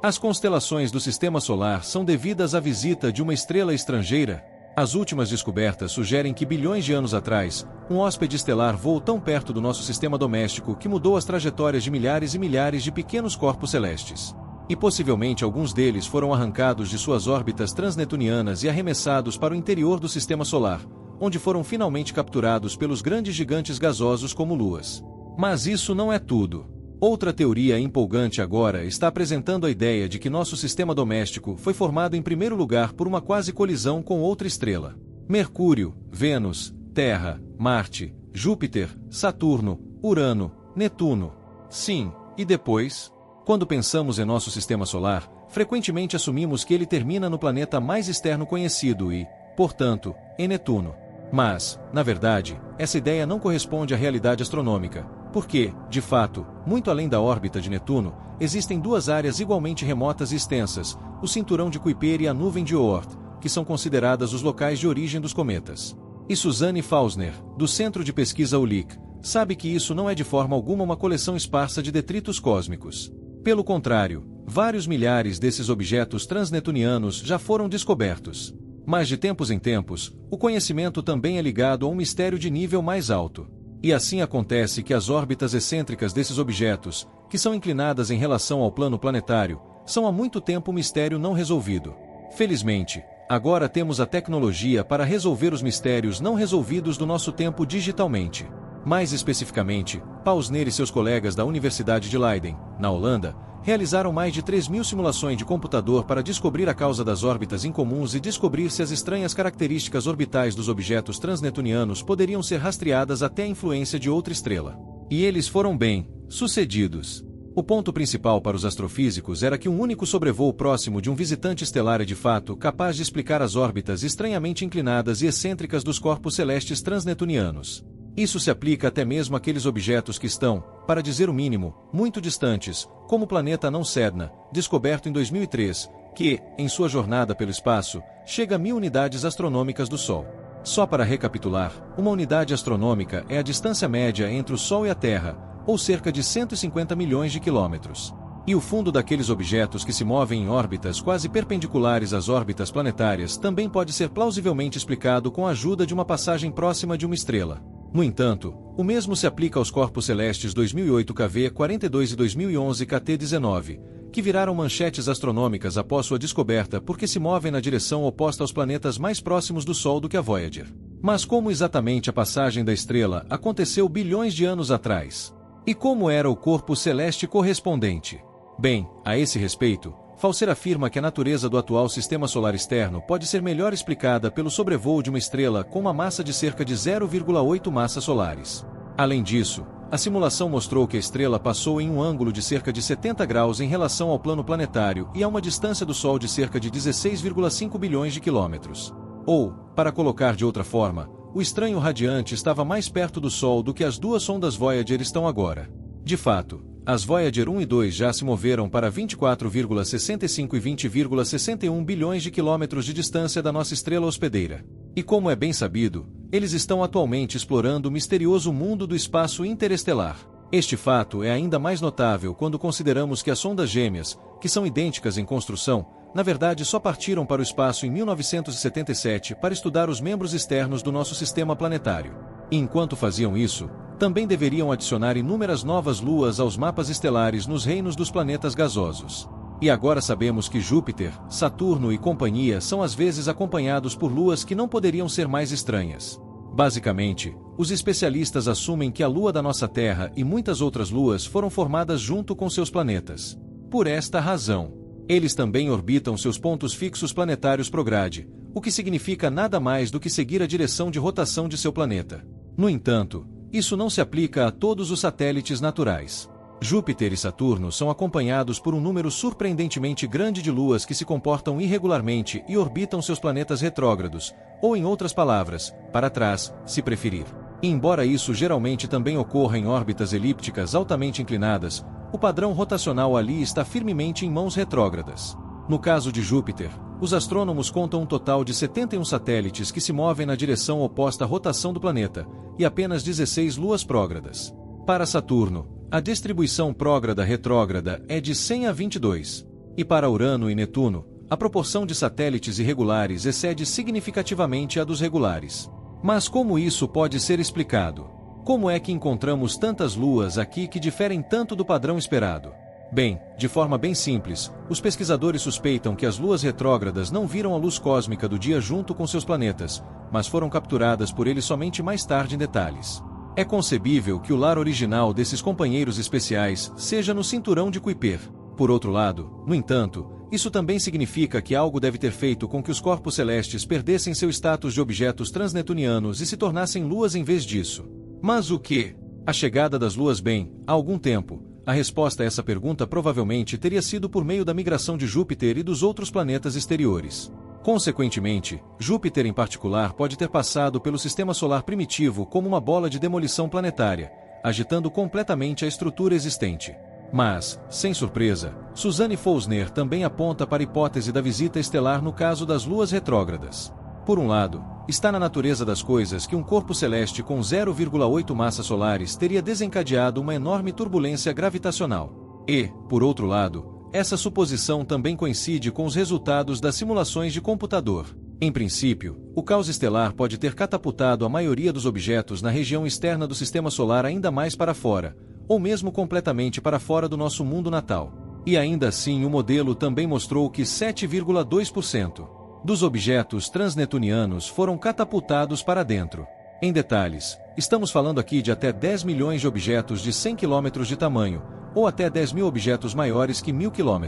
As constelações do Sistema Solar são devidas à visita de uma estrela estrangeira? As últimas descobertas sugerem que bilhões de anos atrás, um hóspede estelar voou tão perto do nosso sistema doméstico que mudou as trajetórias de milhares e milhares de pequenos corpos celestes. E possivelmente alguns deles foram arrancados de suas órbitas transnetunianas e arremessados para o interior do Sistema Solar, onde foram finalmente capturados pelos grandes gigantes gasosos como luas. Mas isso não é tudo. Outra teoria empolgante agora está apresentando a ideia de que nosso sistema doméstico foi formado em primeiro lugar por uma quase colisão com outra estrela. Mercúrio, Vênus, Terra, Marte, Júpiter, Saturno, Urano, Netuno. Sim, e depois? Quando pensamos em nosso sistema solar, frequentemente assumimos que ele termina no planeta mais externo conhecido e, portanto, em Netuno. Mas, na verdade, essa ideia não corresponde à realidade astronômica, porque, de fato, muito além da órbita de Netuno, existem duas áreas igualmente remotas e extensas, o cinturão de Kuiper e a nuvem de Oort, que são consideradas os locais de origem dos cometas. E Suzanne Fausner, do Centro de Pesquisa ULIC, sabe que isso não é de forma alguma uma coleção esparsa de detritos cósmicos. Pelo contrário, vários milhares desses objetos transnetunianos já foram descobertos. Mas de tempos em tempos, o conhecimento também é ligado a um mistério de nível mais alto. E assim acontece que as órbitas excêntricas desses objetos, que são inclinadas em relação ao plano planetário, são há muito tempo um mistério não resolvido. Felizmente, agora temos a tecnologia para resolver os mistérios não resolvidos do nosso tempo digitalmente. Mais especificamente, Pausner e seus colegas da Universidade de Leiden, na Holanda, realizaram mais de 3.000 simulações de computador para descobrir a causa das órbitas incomuns e descobrir se as estranhas características orbitais dos objetos transnetunianos poderiam ser rastreadas até a influência de outra estrela. E eles foram bem sucedidos. O ponto principal para os astrofísicos era que um único sobrevoo próximo de um visitante estelar é de fato capaz de explicar as órbitas estranhamente inclinadas e excêntricas dos corpos celestes transnetunianos. Isso se aplica até mesmo àqueles objetos que estão, para dizer o mínimo, muito distantes, como o planeta Não Sedna, descoberto em 2003, que, em sua jornada pelo espaço, chega a 1.000 unidades astronômicas do Sol. Só para recapitular, uma unidade astronômica é a distância média entre o Sol e a Terra, ou cerca de 150 milhões de quilômetros. E o fundo daqueles objetos que se movem em órbitas quase perpendiculares às órbitas planetárias também pode ser plausivelmente explicado com a ajuda de uma passagem próxima de uma estrela. No entanto, o mesmo se aplica aos corpos celestes 2008 KV-42 e 2011 KT-19, que viraram manchetes astronômicas após sua descoberta porque se movem na direção oposta aos planetas mais próximos do Sol do que a Voyager. Mas como exatamente a passagem da estrela aconteceu bilhões de anos atrás? E como era o corpo celeste correspondente? Bem, a esse respeito, Fausner afirma que a natureza do atual sistema solar externo pode ser melhor explicada pelo sobrevoo de uma estrela com uma massa de cerca de 0,8 massas solares. Além disso, a simulação mostrou que a estrela passou em um ângulo de cerca de 70 graus em relação ao plano planetário e a uma distância do Sol de cerca de 16,5 bilhões de quilômetros. Ou, para colocar de outra forma, o estranho radiante estava mais perto do Sol do que as duas sondas Voyager estão agora. De fato, as Voyager 1 e 2 já se moveram para 24,65 e 20,61 bilhões de quilômetros de distância da nossa estrela hospedeira. E como é bem sabido, eles estão atualmente explorando o misterioso mundo do espaço interestelar. Este fato é ainda mais notável quando consideramos que as sondas gêmeas, que são idênticas em construção, na verdade só partiram para o espaço em 1977 para estudar os membros externos do nosso sistema planetário. E enquanto faziam isso, também deveriam adicionar inúmeras novas luas aos mapas estelares nos reinos dos planetas gasosos. E agora sabemos que Júpiter, Saturno e companhia são às vezes acompanhados por luas que não poderiam ser mais estranhas. Basicamente, os especialistas assumem que a lua da nossa Terra e muitas outras luas foram formadas junto com seus planetas. Por esta razão, eles também orbitam seus pontos fixos planetários prograde, o que significa nada mais do que seguir a direção de rotação de seu planeta. No entanto, isso não se aplica a todos os satélites naturais. Júpiter e Saturno são acompanhados por um número surpreendentemente grande de luas que se comportam irregularmente e orbitam seus planetas retrógrados, ou em outras palavras, para trás, se preferir. E embora isso geralmente também ocorra em órbitas elípticas altamente inclinadas, o padrão rotacional ali está firmemente em mãos retrógradas. No caso de Júpiter, os astrônomos contam um total de 71 satélites que se movem na direção oposta à rotação do planeta, e apenas 16 luas prógradas. Para Saturno, a distribuição prógrada-retrógrada é de 100 a 22. E para Urano e Netuno, a proporção de satélites irregulares excede significativamente a dos regulares. Mas como isso pode ser explicado? Como é que encontramos tantas luas aqui que diferem tanto do padrão esperado? Bem, de forma bem simples, os pesquisadores suspeitam que as luas retrógradas não viram a luz cósmica do dia junto com seus planetas, mas foram capturadas por ele somente mais tarde em detalhes. É concebível que o lar original desses companheiros especiais seja no cinturão de Kuiper. Por outro lado, no entanto, isso também significa que algo deve ter feito com que os corpos celestes perdessem seu status de objetos transnetunianos e se tornassem luas em vez disso. Mas o que? A chegada das luas bem, há algum tempo. A resposta a essa pergunta provavelmente teria sido por meio da migração de Júpiter e dos outros planetas exteriores. Consequentemente, Júpiter em particular pode ter passado pelo sistema solar primitivo como uma bola de demolição planetária, agitando completamente a estrutura existente. Mas, sem surpresa, Suzanne Fousner também aponta para a hipótese da visita estelar no caso das luas retrógradas. Por um lado, está na natureza das coisas que um corpo celeste com 0,8 massas solares teria desencadeado uma enorme turbulência gravitacional. E, por outro lado, essa suposição também coincide com os resultados das simulações de computador. Em princípio, o caos estelar pode ter catapultado a maioria dos objetos na região externa do sistema solar ainda mais para fora, ou mesmo completamente para fora do nosso mundo natal. E ainda assim o modelo também mostrou que 7,2% dos objetos transnetunianos foram catapultados para dentro. Em detalhes, estamos falando aqui de até 10 milhões de objetos de 100 km de tamanho, ou até 10 mil objetos maiores que 1000 km.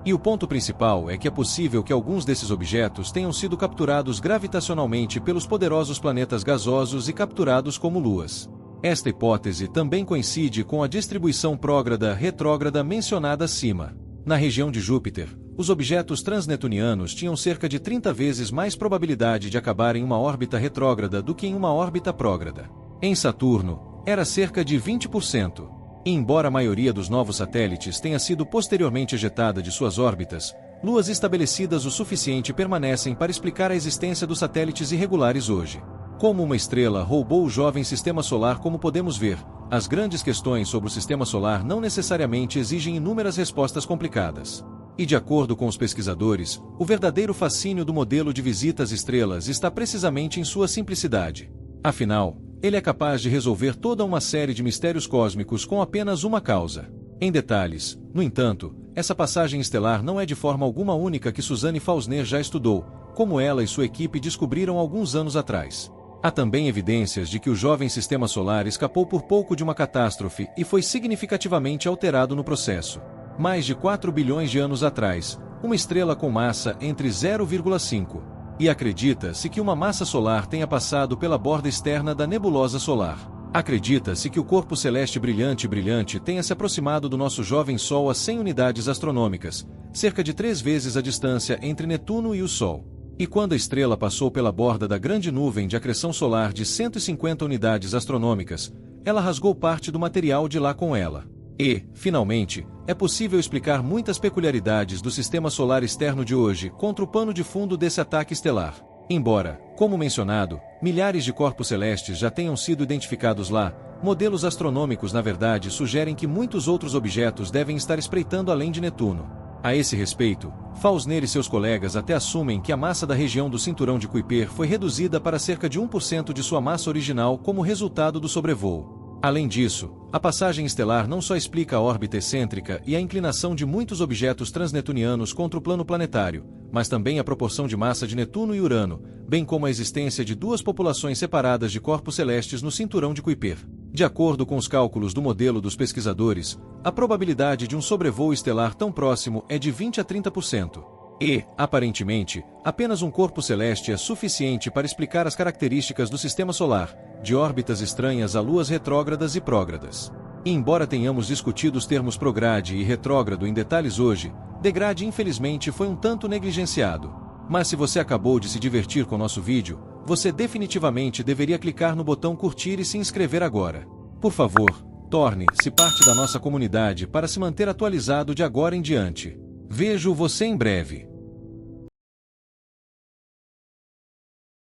E o ponto principal é que é possível que alguns desses objetos tenham sido capturados gravitacionalmente pelos poderosos planetas gasosos e capturados como luas. Esta hipótese também coincide com a distribuição prógrada-retrógrada mencionada acima. Na região de Júpiter, os objetos transnetunianos tinham cerca de 30 vezes mais probabilidade de acabar em uma órbita retrógrada do que em uma órbita prógrada. Em Saturno, era cerca de 20%. E embora a maioria dos novos satélites tenha sido posteriormente ejetada de suas órbitas, luas estabelecidas o suficiente permanecem para explicar a existência dos satélites irregulares hoje. Como uma estrela roubou o jovem sistema solar, como podemos ver, as grandes questões sobre o sistema solar não necessariamente exigem inúmeras respostas complicadas. E de acordo com os pesquisadores, o verdadeiro fascínio do modelo de visita às estrelas está precisamente em sua simplicidade. Afinal, ele é capaz de resolver toda uma série de mistérios cósmicos com apenas uma causa. Em detalhes, no entanto, essa passagem estelar não é de forma alguma única que Suzanne Fousner já estudou, como ela e sua equipe descobriram alguns anos atrás. Há também evidências de que o jovem sistema solar escapou por pouco de uma catástrofe e foi significativamente alterado no processo. Mais de 4 bilhões de anos atrás, uma estrela com massa entre 0,5 e acredita-se que uma massa solar tenha passado pela borda externa da nebulosa solar. Acredita-se que o corpo celeste brilhante tenha se aproximado do nosso jovem Sol a 100 unidades astronômicas, cerca de 3 vezes a distância entre Netuno e o Sol. E quando a estrela passou pela borda da grande nuvem de acreção solar de 150 unidades astronômicas, ela rasgou parte do material de lá com ela. E, finalmente, é possível explicar muitas peculiaridades do sistema solar externo de hoje contra o pano de fundo desse ataque estelar. Embora, como mencionado, milhares de corpos celestes já tenham sido identificados lá, modelos astronômicos na verdade sugerem que muitos outros objetos devem estar espreitando além de Netuno. A esse respeito, Fousner e seus colegas até assumem que a massa da região do cinturão de Kuiper foi reduzida para cerca de 1% de sua massa original como resultado do sobrevoo. Além disso, a passagem estelar não só explica a órbita excêntrica e a inclinação de muitos objetos transnetunianos contra o plano planetário, mas também a proporção de massa de Netuno e Urano, bem como a existência de duas populações separadas de corpos celestes no cinturão de Kuiper. De acordo com os cálculos do modelo dos pesquisadores, a probabilidade de um sobrevoo estelar tão próximo é de 20 a 30%. E, aparentemente, apenas um corpo celeste é suficiente para explicar as características do sistema solar, de órbitas estranhas a luas retrógradas e prógradas. E embora tenhamos discutido os termos prograde e retrógrado em detalhes hoje, degrade infelizmente foi um tanto negligenciado. Mas se você acabou de se divertir com nosso vídeo, você definitivamente deveria clicar no botão curtir e se inscrever agora. Por favor, torne-se parte da nossa comunidade para se manter atualizado de agora em diante. Vejo você em breve.